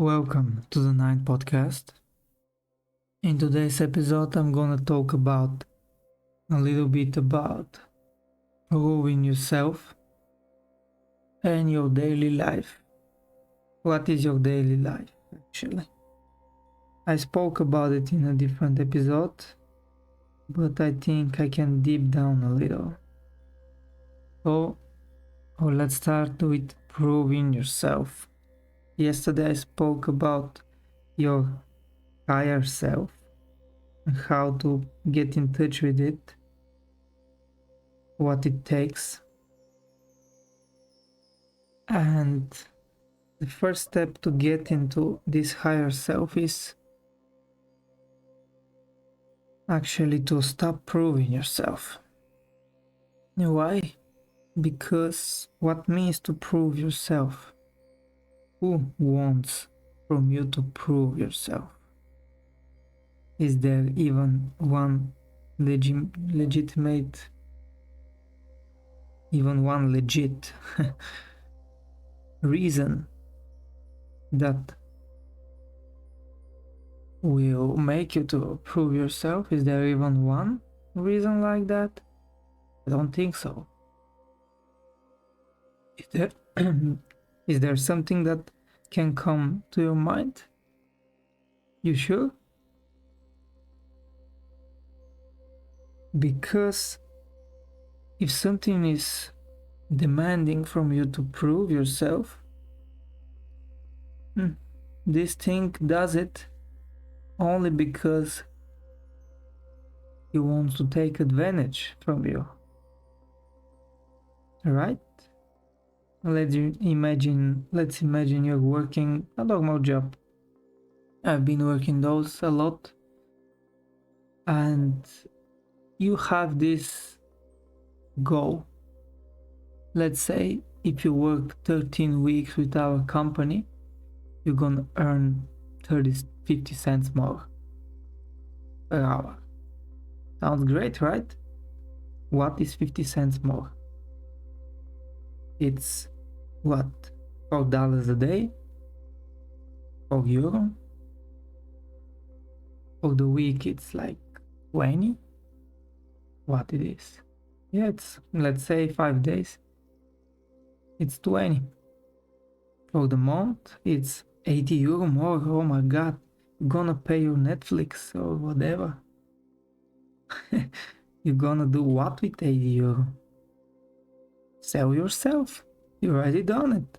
Welcome to the Ninth Podcast. In today's episode, I'm gonna talk about a little bit about proving yourself and your daily life. What is your daily life, actually? I spoke about it in a different episode, but I think I can deep down a little. So, let's start with proving yourself. Yesterday, I spoke about your higher self and how to get in touch with it, what it takes. And the first step to get into this higher self is actually to stop proving yourself. Why? Because what means to prove yourself? Who wants from you to prove yourself? Is there even one legitimate, even one legit reason that will make you to prove yourself? Is there even one reason like that? I don't think so. Is there something that can come to your mind? You sure? Because if something is demanding from you to prove yourself, this thing does it only because he wants to take advantage from you. Right? Let's imagine you're working a normal job. I've been working those a lot, and you have this goal. Let's say if you work 13 weeks with our company, you're gonna earn 50 cents more per hour. Sounds great, right? What is 50 cents more? It's what? $4 a day? €4? For the week it's like 20? What it is? Yeah, it's, let's say 5 days. It's 20. For the month it's €80 more. Oh my god. You're gonna pay your Netflix or whatever. You're gonna do what with €80? Sell yourself. You already done it.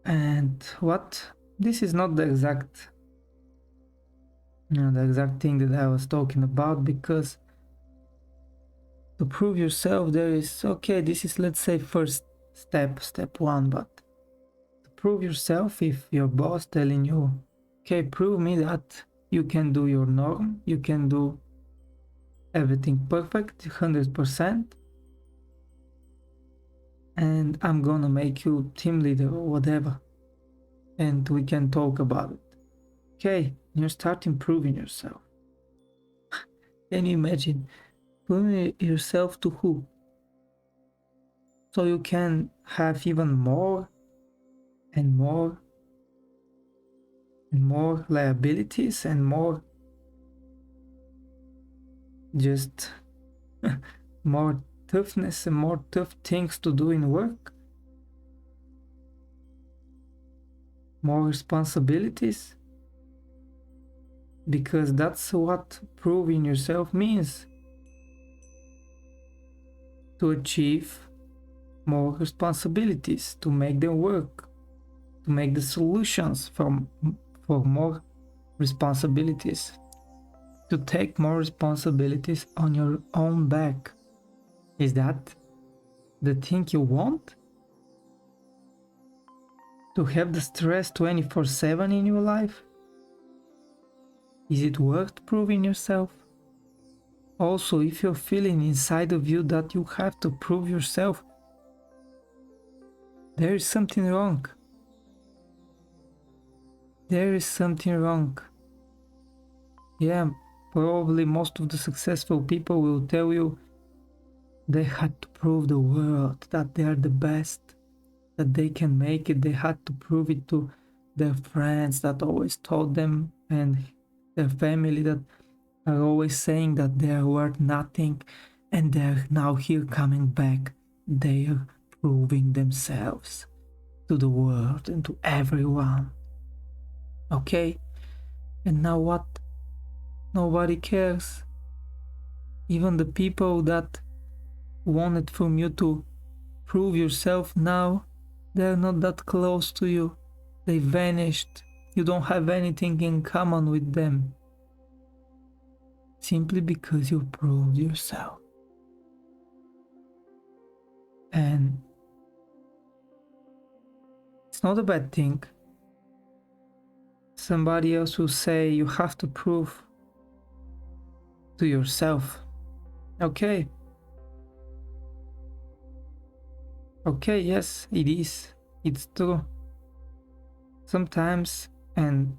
And what? This is not the exact thing that I was talking about, because to prove yourself there is, okay, this is, let's say, first step one, but to prove yourself, if your boss telling you, okay, prove me that you can do your norm, you can do everything perfect, 100%, and I'm gonna make you team leader or whatever, and we can talk about it. Okay, you're starting proving yourself. Can you imagine proving yourself to who? So you can have even more and more and more liabilities and more just more toughness and more tough things to do in work, more responsibilities, because that's what proving yourself means, to achieve more responsibilities, to make them work, to make the solutions for more responsibilities, to take more responsibilities on your own back. Is that the thing you want? To have the stress 24/7 in your life? Is it worth proving yourself? Also, if you're feeling inside of you that you have to prove yourself, there is something wrong. There is something wrong. Yeah, probably most of the successful people will tell you they had to prove the world that they are the best. that they can make it. They had to prove it to their friends that always told them, and their family that are always saying that they are worth nothing, and they're now here coming back. They're proving themselves to the world and to everyone. Okay? And now what? Nobody cares. Even the people that wanted from you to prove yourself now, they're not that close to you. They vanished. You don't have anything in common with them. Simply because you proved yourself. And it's not a bad thing. Somebody else will say you have to prove to yourself. Okay. Okay, yes, it is. It's true. Sometimes, and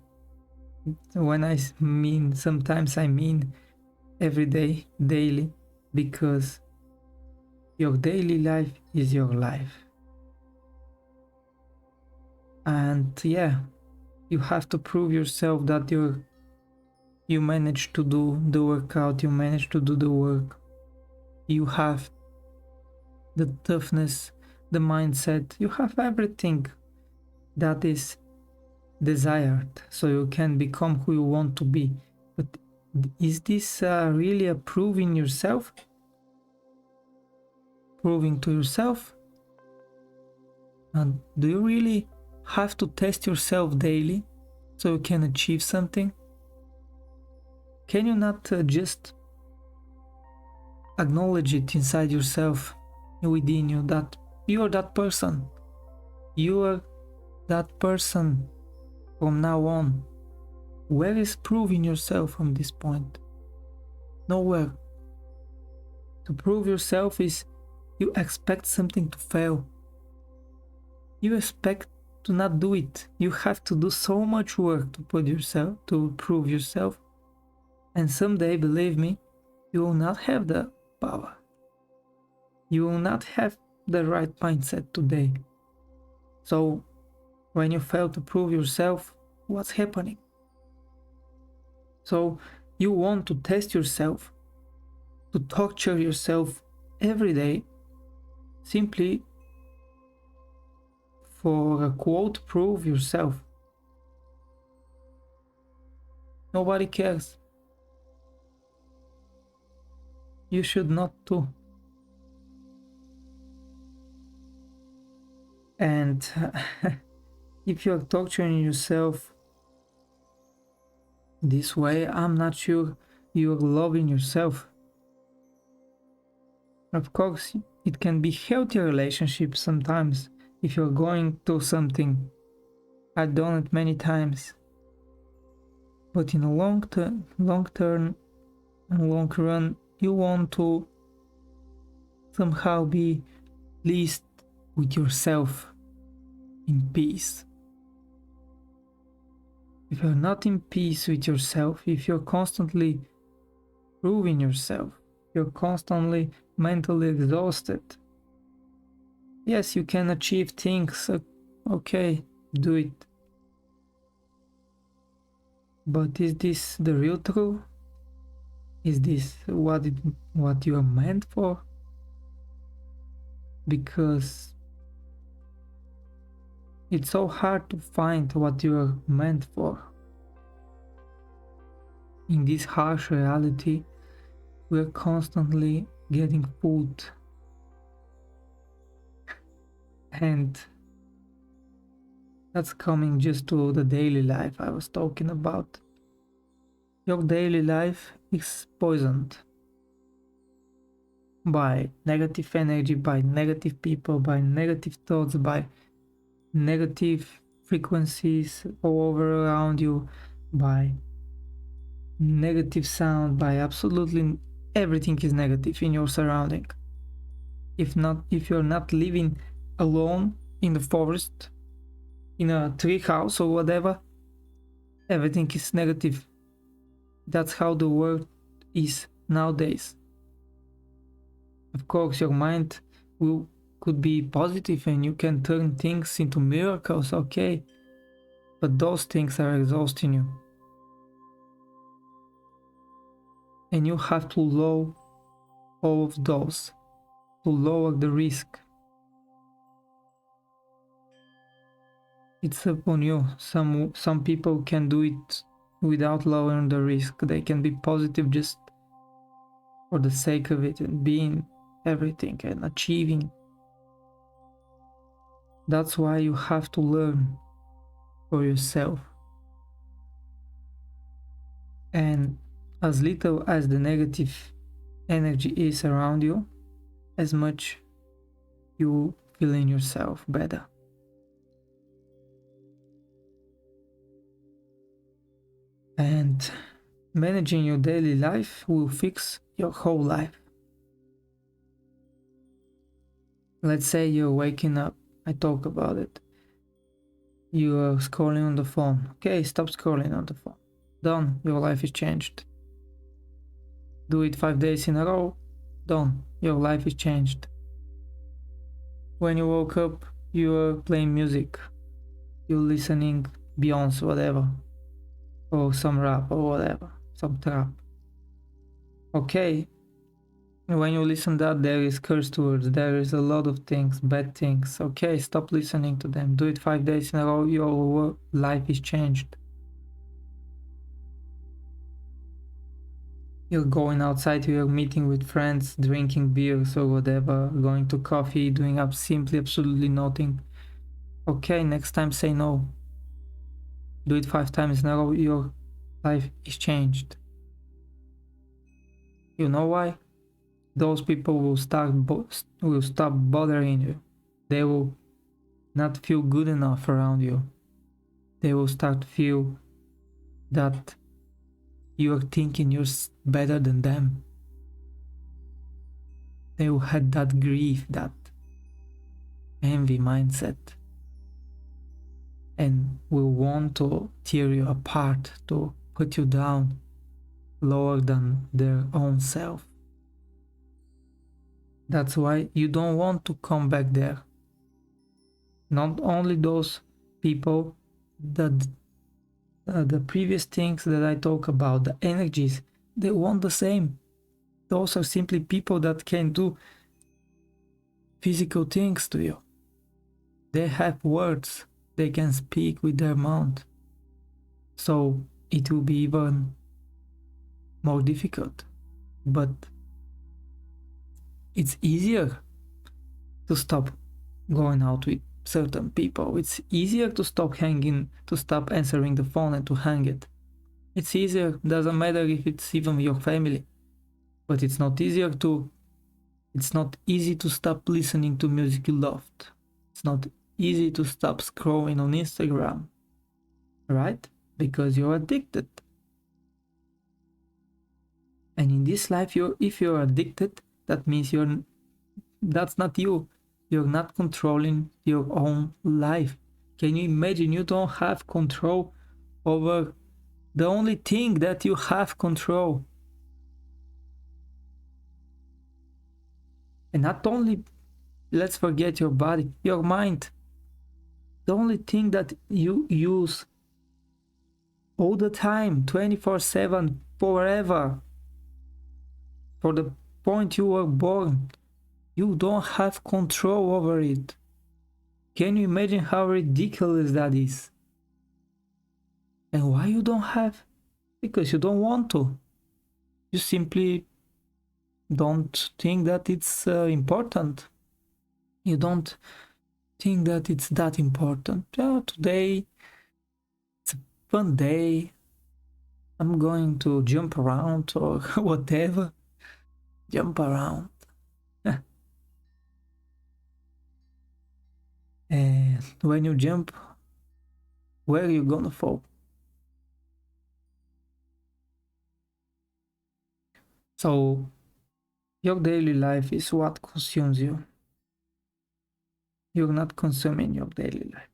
when I mean sometimes, I mean every day, daily, because your daily life is your life. And yeah, you have to prove yourself that you managed to do the workout, you managed to do the work, you have the toughness, the mindset, you have everything that is desired so you can become who you want to be. But is this really a proving yourself? Proving to yourself? And do you really have to test yourself daily so you can achieve something? Can you not just acknowledge it inside yourself, within you, that you are that person? You are that person from now on. Where is proving yourself from this point? Nowhere. To prove yourself is you expect something to fail. You expect to not do it. You have to do so much work to prove yourself. And someday, believe me, you will not have the power. You will not have the right mindset today. So, when you fail to prove yourself, what's happening? So, you want to test yourself, to torture yourself every day, simply for a quote, prove yourself. Nobody cares. You should not too. And if you're torturing yourself this way, I'm not sure you're loving yourself. Of course, it can be healthy relationships sometimes if you're going through something. I've done it many times. But in a long run, you want to somehow be pleased with yourself, in peace. If you're not in peace with yourself, if you're constantly proving yourself, you're constantly mentally exhausted. Yes, you can achieve things, okay, do it. But is this the real truth? Is this what you are meant for? Because it's so hard to find what you are meant for. In this harsh reality, we're constantly getting fooled. And that's coming just to the daily life I was talking about. Your daily life is poisoned by negative energy, by negative people, by negative thoughts, by negative frequencies all over around you, by negative sound, by absolutely everything is negative in your surrounding. If you're not living alone in the forest, in a tree house or whatever, everything is negative. That's how the world is nowadays. Of course, your mind will could be positive and you can turn things into miracles, okay, but those things are exhausting you. And you have to lower all of those to lower the risk. It's upon you. Some people can do it without lowering the risk. They can be positive just for the sake of it and being everything and achieving. That's why you have to learn for yourself. And as little as the negative energy is around you, as much you feeling yourself better. And managing your daily life will fix your whole life. Let's say you're waking up. I talk about it. You are scrolling on the phone. Okay, stop scrolling on the phone. Done. Your life is changed. Do it 5 days in a row. Done. Your life is changed. When you woke up, you are playing music. You're listening Beyonce, whatever. Or some rap or whatever. Some trap. Okay. When you listen that, there is curse words. There is a lot of things, bad things. Okay, stop listening to them. Do it 5 days in a row. Your life is changed. You're going outside, you're meeting with friends, drinking beers or whatever, going to coffee, doing simply absolutely nothing. Okay, next time say no. Do it 5 times in a row, your life is changed. You know why? Those people will stop bothering you. They will not feel good enough around you. They will start to feel that you're thinking you're better than them. They will have that grief, that envy mindset, and will want to tear you apart, to put you down lower than their own self. That's why you don't want to come back there. Not only those people, that the previous things that I talk about, the energies, they want the same. Those are simply people that can do physical things to you. They have words, they can speak with their mouth. So it will be even more difficult. But it's easier to stop going out with certain people. It's easier to stop answering the phone and to hang it. It's easier, doesn't matter if it's even your family. But it's not easy to stop listening to music you loved. It's not easy to stop scrolling on Instagram, right? Because you're addicted. And in this life, if you're addicted, that means that's not you. You're not controlling your own life. Can you imagine you don't have control over the only thing that you have control? And not only, let's forget your body, your mind. The only thing that you use all the time, 24/7, forever, for the point you were born, you don't have control over it. Can you imagine how ridiculous that is? And why you don't have? Because you don't want to. You simply don't think that it's important. You don't think that it's that important. Today it's a fun day. I'm going to jump around or whatever. Jump around. And when you jump, where are you gonna fall? So your daily life is what consumes you. You're not consuming your daily life.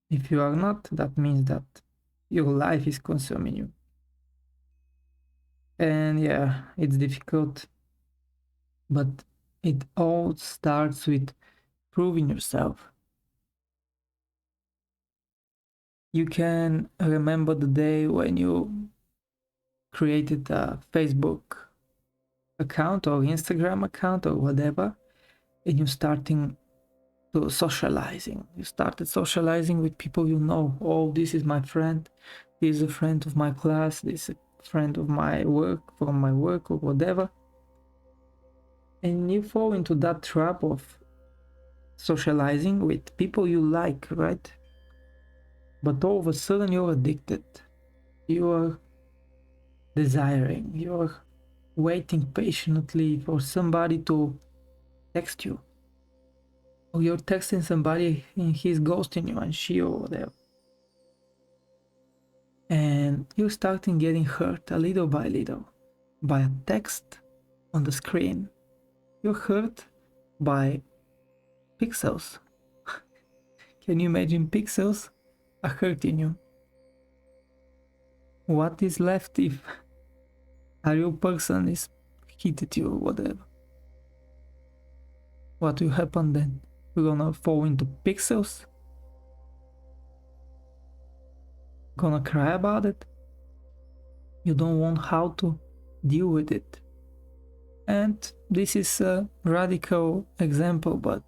If you are not, that means that your life is consuming you. And yeah, it's difficult, but it all starts with proving yourself. You can remember the day when you created a Facebook account or Instagram account or whatever, and you starting to socializing. You started socializing with people you know. Oh, this is my friend. This is a friend of my class. This is a friend of my work, from my work or whatever. And you fall into that trap of socializing with people you like, right? But all of a sudden you're addicted. You're desiring. You're waiting patiently for somebody to text you. Or you're texting somebody and he's ghosting you and she or whatever. And you're starting getting hurt a little by little by a text on the screen. You're hurt by pixels. Can you imagine pixels are hurting you? What is left if a real person is hit at you or whatever? What will happen then? You're gonna fall into pixels? Gonna cry about it? You don't want how to deal with it. And this is a radical example, but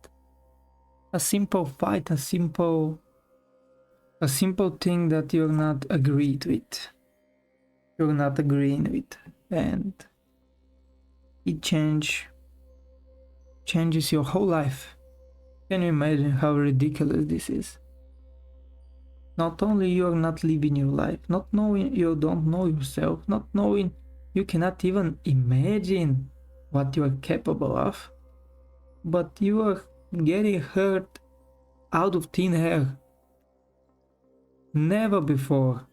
a simple fight, a simple thing that you're not agreed with. You're not agreeing with, and it changes your whole life. Can you imagine how ridiculous this is? Not only you're not living your life, not knowing you don't know yourself, not knowing you cannot even imagine what you are capable of, but you are getting hurt out of thin air. Never before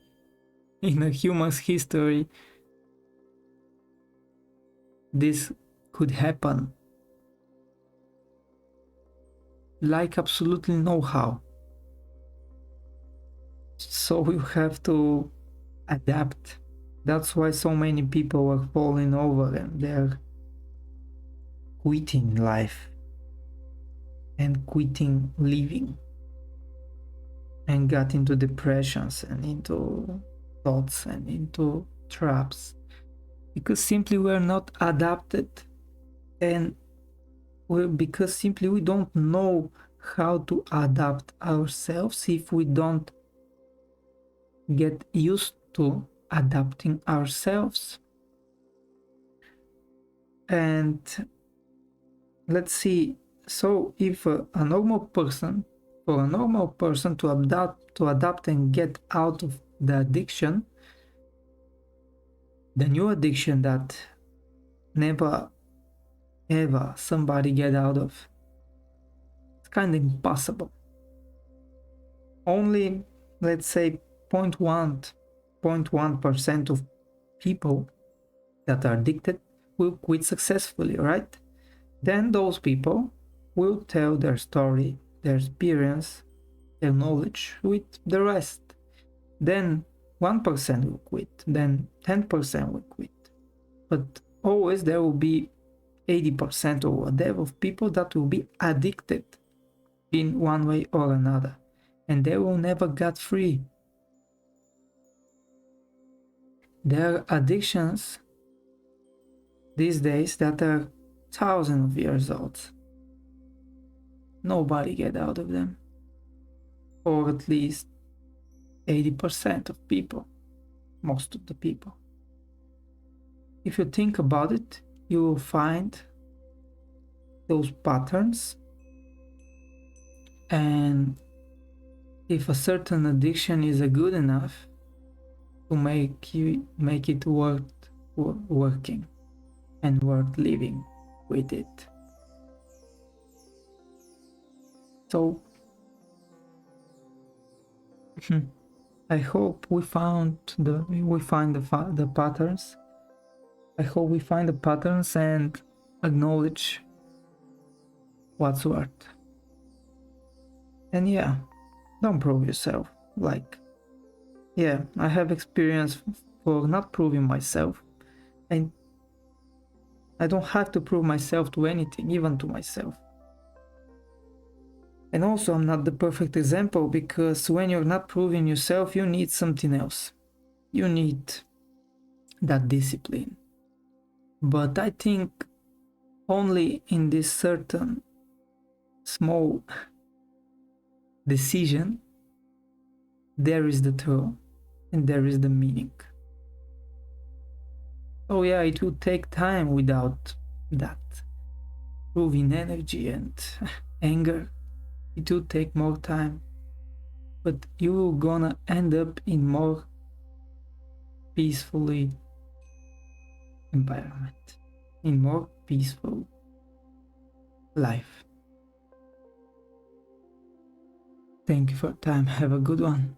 in a human's history this could happen. Like absolutely no how. So you have to adapt. That's why so many people are falling over and they're quitting life and quitting living and got into depressions and into thoughts and into traps because simply we're not adapted, and because simply we don't know how to adapt ourselves if we don't get used to adapting ourselves. And let's see, so if for a normal person to adapt and get out of the addiction, the new addiction that never ever somebody get out of, it's kind of impossible. Only, let's say, 0.1% of people that are addicted will quit successfully, right? Then those people will tell their story, their experience, their knowledge with the rest. Then 1% will quit, then 10% will quit. But always there will be 80% or whatever of people that will be addicted in one way or another, and they will never get free. There are addictions these days that are thousands of years old. Nobody get out of them, or at least 80% of people, most of the people. If you think about it, you will find those patterns, and if a certain addiction is good enough to make it worth working and worth living with it. So I hope we find the patterns. I hope we find the patterns and acknowledge what's worth. And yeah, don't prove yourself. Like, yeah, I have experience for not proving myself, and I don't have to prove myself to anything, even to myself. And also, I'm not the perfect example, because when you're not proving yourself, you need something else. You need that discipline. But I think only in this certain small decision, there is the truth and there is the meaning. Oh yeah, it will take time without that proving energy and anger. It will take more time, but you're gonna end up in more peacefully environment, in more peaceful life. Thank you for your time. Have a good one.